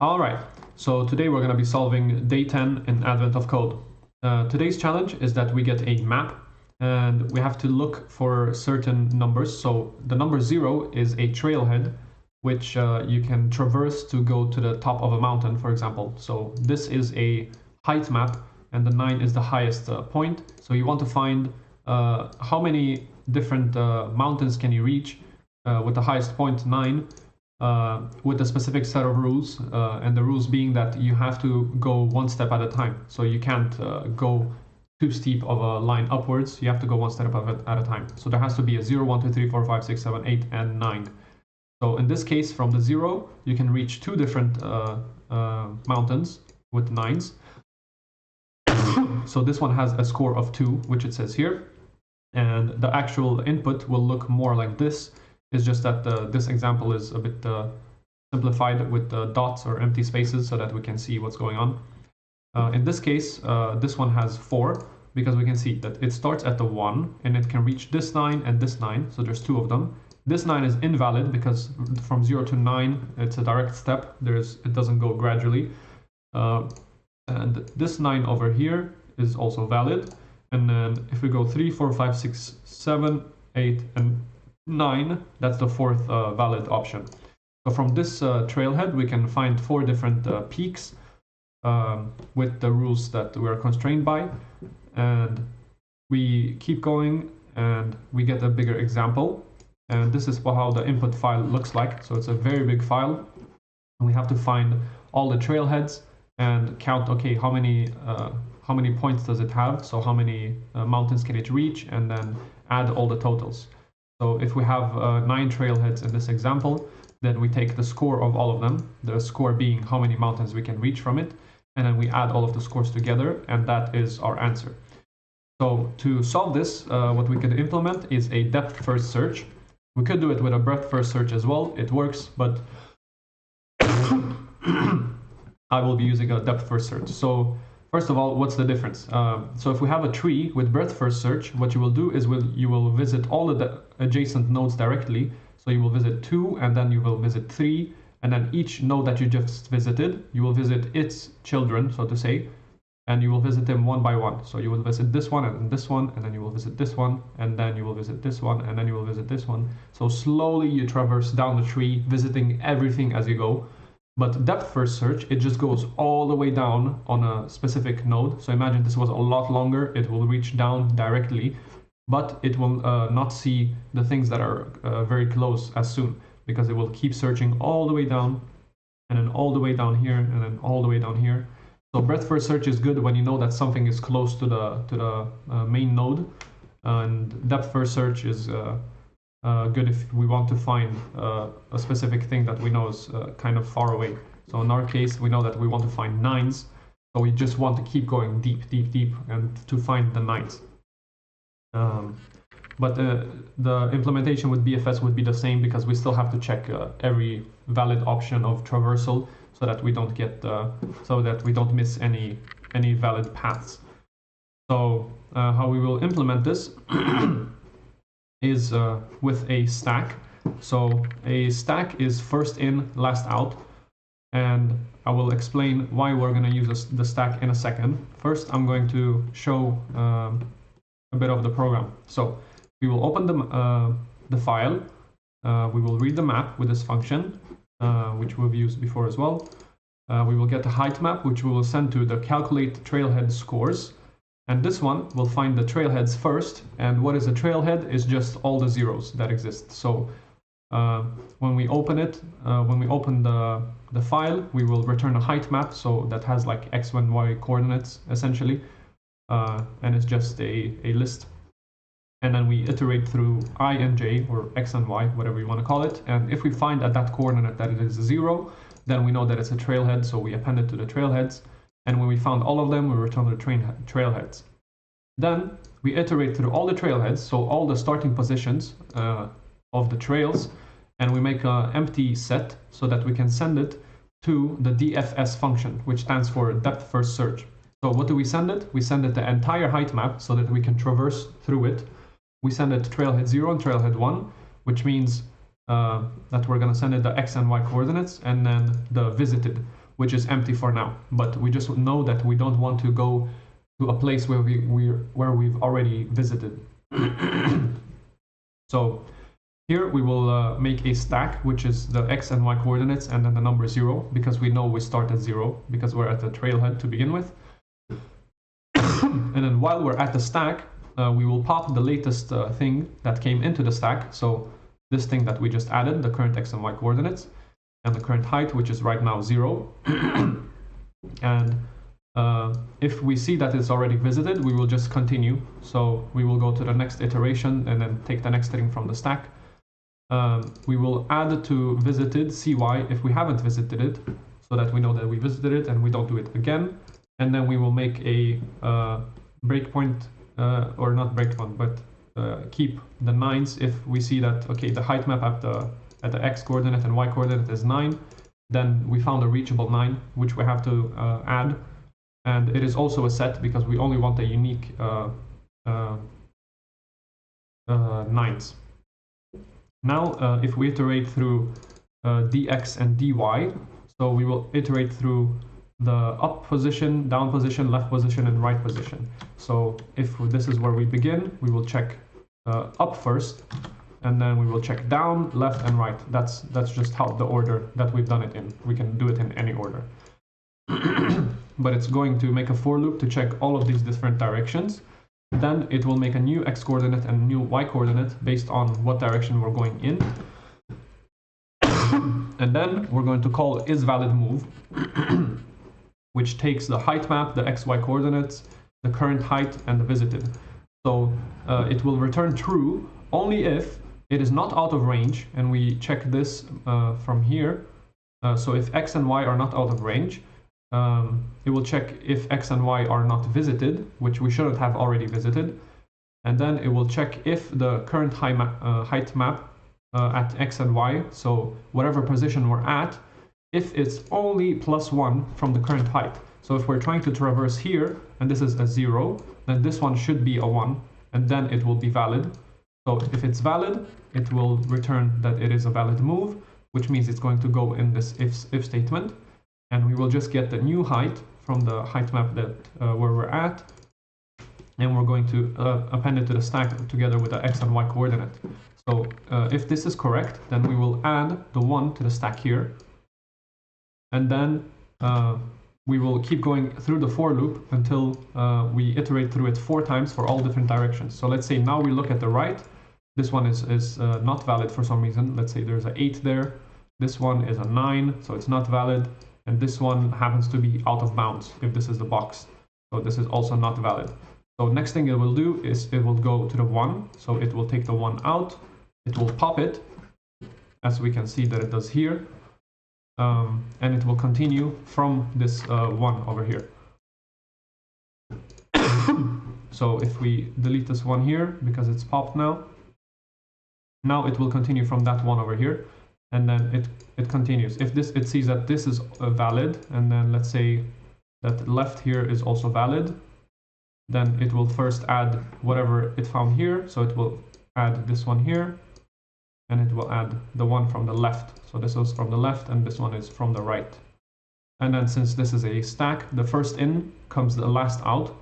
All right, so today we're going to be solving day 10 in Advent of Code. Today's challenge is that we get a map and we have to look for certain numbers. So the number 0 is a trailhead, which you can traverse to go to the top of a mountain, for example. So this is a height map, and the 9 is the highest point. So you want to find how many different mountains can you reach with the highest point 9. With a specific set of rules, and the rules being that you have to go one step at a time. So you can't go too steep of a line upwards. You have to go one step at a time. So there has to be a 0, 1, 2, 3, 4, 5, 6, 7, 8, and 9. So in this case, from the 0, you can reach two different mountains with 9s. So this one has a score of 2, which it says here. And the actual input will look more like this. It's just that this example is a bit simplified with dots or empty spaces so that we can see what's going on. In this case, this one has 4 because we can see that it starts at the 1 and it can reach this 9 and this 9. So there's 2 of them. This 9 is invalid because from 0 to 9, it's a direct step. It doesn't go gradually. And this 9 over here is also valid. And then if we go 3, 4, 5, 6, 7, 8, and 9, that's the fourth valid option. So from this trailhead, we can find 4 different peaks with the rules that we are constrained by. And we keep going and we get a bigger example. And this is how the input file looks like. So it's a very big file. And we have to find all the trailheads and count, okay, how many points does it have? So how many mountains can it reach? And then add all the totals. So if we have 9 trailheads in this example, then we take the score of all of them, the score being how many mountains we can reach from it, and then we add all of the scores together, and that is our answer. So to solve this, what we could implement is a depth-first search. We could do it with a breadth-first search as well. It works, but I will be using a depth-first search. So first of all, what's the difference? So if we have a tree with breadth-first search, what you will do is you will visit all the adjacent nodes directly. So you will visit 2, and then you will visit 3, and then each node that you just visited, you will visit its children, so to say, and you will visit them one by one. So you will visit this one, and this one, and then you will visit this one, and then you will visit this one, and then you will visit this one. So slowly you traverse down the tree, visiting everything as you go. But depth-first search, it just goes all the way down on a specific node. So imagine this was a lot longer. It will reach down directly, but it will not see the things that are very close as soon, because it will keep searching all the way down, and then all the way down here, and then all the way down here. So breadth-first search is good when you know that something is close to the main node, and depth-first search is good if we want to find a specific thing that we know is kind of far away. So in our case, we know that we want to find 9s, so we just want to keep going deep, deep, deep, and to find the 9s. But the implementation with BFS would be the same, because we still have to check every valid option of traversal so that we don't miss any valid paths. So how we will implement this is with a stack. So a stack is first in, last out, and I will explain why we're going to use the stack in a second. First, I'm going to show a bit of the program. So we will open the file, we will read the map with this function, which we've used before as well. We will get a height map, which we will send to the calculate trailhead scores. And this one will find the trailheads first. And what is a trailhead is just all the zeros that exist. So when we open it, when we open the file, we will return a height map. So that has like X and Y coordinates essentially. And it's just a list. And then we iterate through I and J, or X and Y, whatever you want to call it. And if we find at that coordinate that it is 0, then we know that it's a trailhead. So we append it to the trailheads. And when we found all of them, we return the trailheads. Then we iterate through all the trailheads, so all the starting positions of the trails, and we make an empty set so that we can send it to the DFS function, which stands for depth first search. So what do we send it? We send it the entire height map so that we can traverse through it. We send it to trailhead 0 and trailhead 1, which means that we're going to send it the X and Y coordinates, and then the visited which is empty for now. But we just know that we don't want to go to a place where we've already visited. So here we will make a stack, which is the x and y coordinates and then the number 0, because we know we start at 0 because we're at the trailhead to begin with. And then while we're at the stack, we will pop the latest thing that came into the stack. So this thing that we just added, the current x and y coordinates, and the current height, which is right now 0. And if we see that it's already visited, we will just continue. So we will go to the next iteration and then take the next thing from the stack. We will add to visited cy if we haven't visited it, so that we know that we visited it and we don't do it again. And then we will make a breakpoint, or not breakpoint, but keep the 9s if we see that, okay, the height map at the x coordinate and y coordinate is 9. Then we found a reachable 9, which we have to add. And it is also a set because we only want a unique 9s. Now, if we iterate through dx and dy, so we will iterate through the up position, down position, left position, and right position. So if this is where we begin, we will check up first, and then we will check down, left, and right. That's just how the order that we've done it in. We can do it in any order. But it's going to make a for loop to check all of these different directions. Then it will make a new x coordinate and a new y coordinate based on what direction we're going in. And then we're going to call isValidMove, which takes the height map, the xy coordinates, the current height, and the visited. So it will return true only if it is not out of range, and we check this from here. So if x and y are not out of range, it will check if x and y are not visited, which we shouldn't have already visited. And then it will check if the current height map at x and y, so whatever position we're at, if it's only +1 from the current height. So if we're trying to traverse here, and this is a 0, then this one should be a 1, and then it will be valid. So if it's valid, it will return that it is a valid move, which means it's going to go in this if statement. And we will just get the new height from the height map that where we're at, and we're going to append it to the stack together with the x and y coordinate. So if this is correct, then we will add the 1 to the stack here, and then we will keep going through the for loop until we iterate through it 4 times for all different directions. So let's say now we look at the right. This one is not valid for some reason. Let's say there's an 8 there. This one is a 9, so it's not valid. And this one happens to be out of bounds if this is the box. So this is also not valid. So next thing it will do is it will go to the 1. So it will take the 1 out. It will pop it, as we can see that it does here. And it will continue from this 1 over here. So if we delete this 1 here, because it's popped now, it will continue from that 1 over here. And then it continues. If it sees that this is valid, and then let's say that left here is also valid, then it will first add whatever it found here. So it will add this one here, and it will add the one from the left. So this is from the left, and this one is from the right. And then since this is a stack, the first in comes the last out.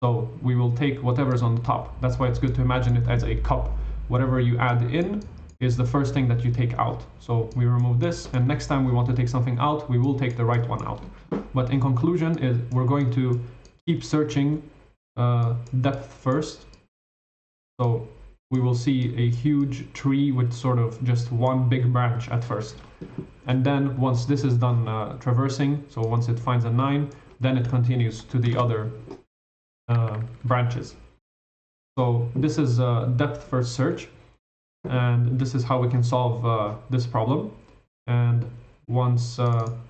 So we will take whatever's on the top. That's why it's good to imagine it as a cup. Whatever you add in is the first thing that you take out. So we remove this, and next time we want to take something out, we will take the right one out. But in conclusion, we're going to keep searching depth first. So we will see a huge tree with sort of just one big branch at first. And then once this is done traversing, so once it finds a 9, then it continues to the other branches. So this is depth first search. And this is how we can solve this problem. And once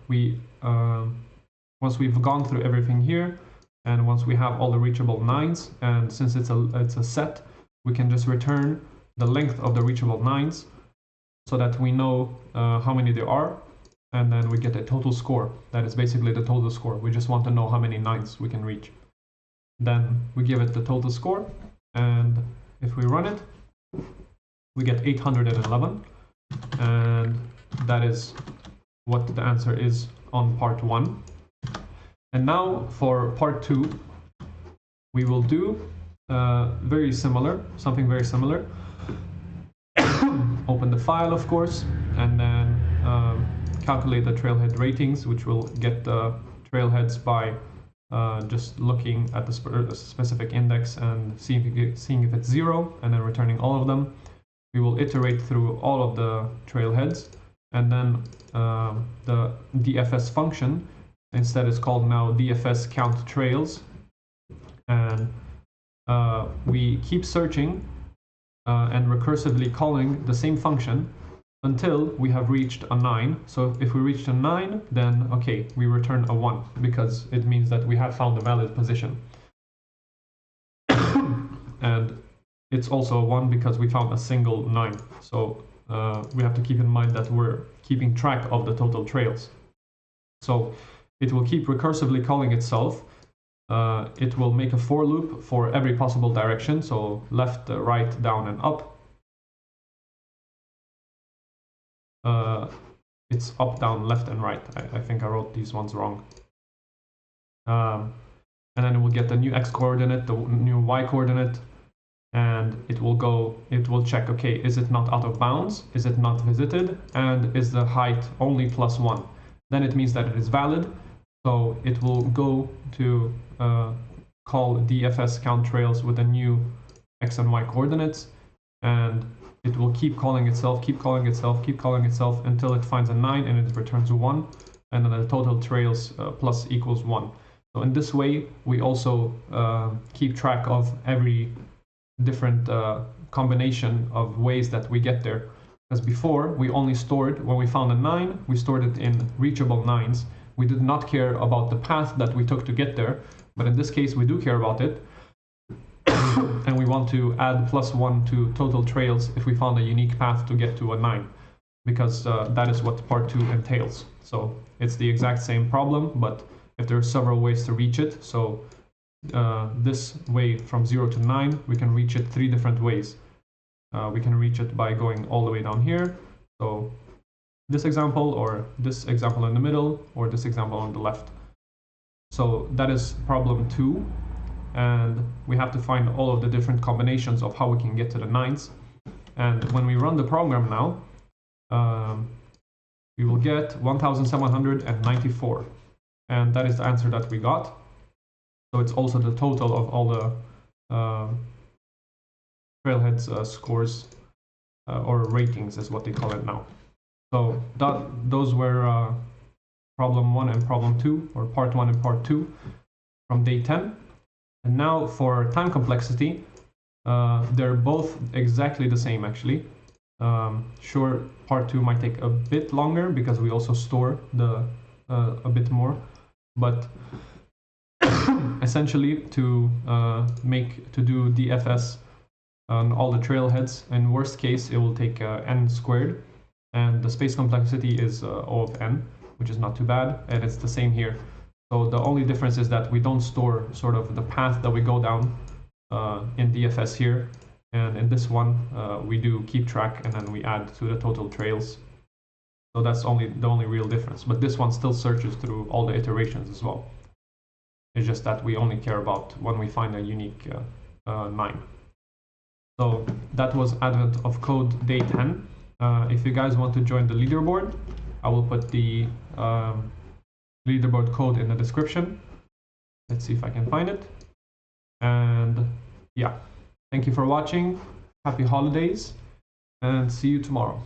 we've gone through everything here, and once we have all the reachable 9s, and since it's a set, we can just return the length of the reachable 9s, so that we know how many there are, and then we get a total score. That is basically the total score. We just want to know how many 9s we can reach. Then we give it the total score, and if we run it, we get 811, and that is what the answer is on part 1. And now for part 2, we will do something very similar. Open the file, of course, and then calculate the trailhead ratings, which will get the trailheads by just looking at the specific index and seeing if it's 0, and then returning all of them. We will iterate through all of the trailheads, and then the DFS function, instead is called now DFS count trails, and we keep searching and recursively calling the same function until we have reached a 9. So if we reached a 9, then okay, we return a 1 because it means that we have found a valid position. And it's also a 1 because we found a single 9. So we have to keep in mind that we're keeping track of the total trails. So it will keep recursively calling itself. It will make a for loop for every possible direction, so left, right, down, and up. It's up, down, left, and right. I think I wrote these ones wrong. And then it will get the new x coordinate, the new y coordinate, and it will check, okay, is it not out of bounds? Is it not visited? And is the height only +1? Then it means that it is valid. So it will go to call DFS count trails with the new x and y coordinates, and it will keep calling itself until it finds a 9 and it returns a 1, and then the total trails plus equals 1. So in this way, we also keep track of every different combination of ways that we get there. Because before, we only stored, when we found a 9, we stored it in reachable 9s. We did not care about the path that we took to get there, but in this case, we do care about it. And we want to add +1 to total trails if we found a unique path to get to a 9, because that is what part 2 entails. So it's the exact same problem, but if there are several ways to reach it, so this way from 0 to 9, we can reach it 3 different ways. We can reach it by going all the way down here. So this example, or this example in the middle, or this example on the left. So that is problem 2. And we have to find all of the different combinations of how we can get to the 9s. And when we run the program now, we will get 1,794. And that is the answer that we got. So it's also the total of all the trailheads scores, or ratings is what they call it now. So those were problem 1 and problem 2, or part 1 and part 2 from day 10. And now for time complexity, they're both exactly the same actually. Sure, part 2 might take a bit longer because we also store a bit more, but essentially to do DFS on all the trailheads, in worst case it will take n squared, and the space complexity is O of n, which is not too bad, and it's the same here. So the only difference is that we don't store sort of the path that we go down in DFS here, and in this one we do keep track and then we add to the total trails. So that's the only real difference. But this one still searches through all the iterations as well. It's just that we only care about when we find a unique 9. So that was Advent of Code Day 10. If you guys want to join the leaderboard, I will put the leaderboard code in the description. Let's see if I can find it. And yeah, thank you for watching. Happy holidays, and see you tomorrow.